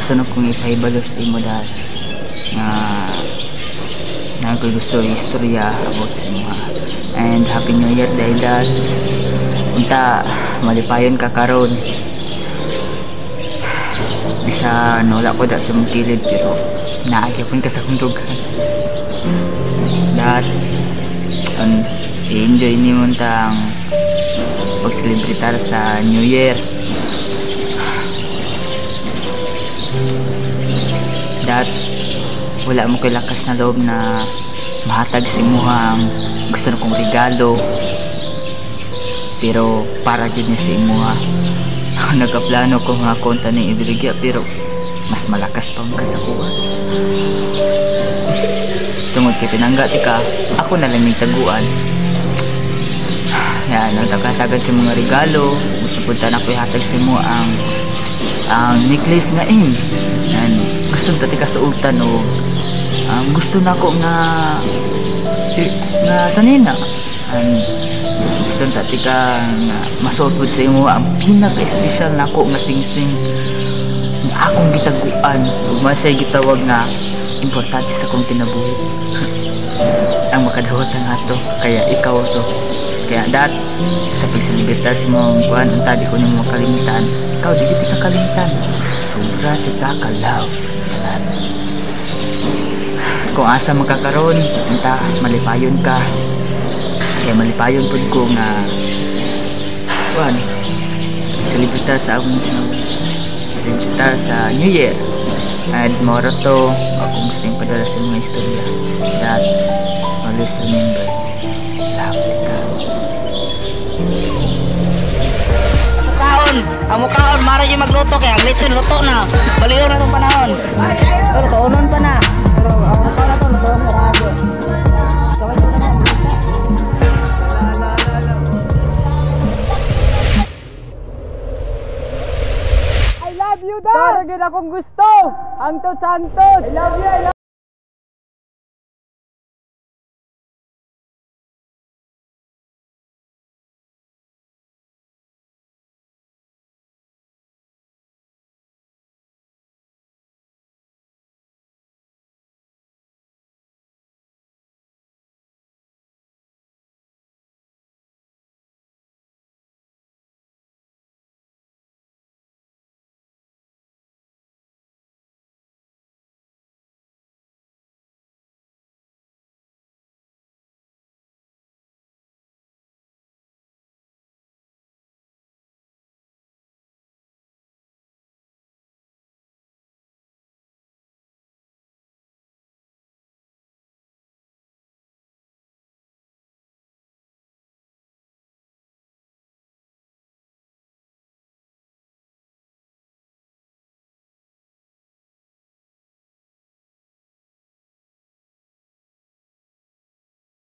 gusto na kong ipahibalo sa imo dad na ko gusto istorya about sa imo. And happy new year dahil dad. Unta malipayon ka karon. Bisa wala ko da sa mong kilid pero naagyapan ka sa kong dugan. Dad, i-enjoy ni mo tang pagselebritar sa New Year. Dad, wala mo kay lakas na loob na mahatag si muhang gusto na kong regalo, pero para dyan niya si imuha. Nagkaplano ko nga konta na ibiligya pero mas malakas pa ang kasakuha. Tungod kay pinanggati ka, ako na lang yung taguan. Yan, nagtagatagan sa mga regalo. Gusto punta na ko ihatag sa mo ang necklace nga in. Yan, gusto na tika sa utan o gusto na ko nga sanina. Gusto na tika masuot sa imo ang pinaka-espesyal na ko nga sing-sing na akong gitaguan. Masay gitawag nga importante sa kong kinabuhi. Ang makadawat nga to, kaya ikaw to. Kaya dad, sa pagsalibritar si mong kuhan, ang tadi ko niyong makalimutan. Ikaw, di kita kalimutan. Sobra kita ka-love sa tanan. Kung asa magkakaroon, anta, malipayon ka. Kaya malipayon po ko nga kuhan, salibritar sa akong salibritar sa New Year. And moro to, akong gusto yung padala sa mga istorya. Dad, always remember, love ka. Ang mukhaon, mara yung magluto kaya ang litson, luto na. Baliw na itong panahon. Pero kaunon pa na. Pero ang mukha na ito, luto ang marado. I love you, Dad! Taragin akong gusto! Antos! I love you!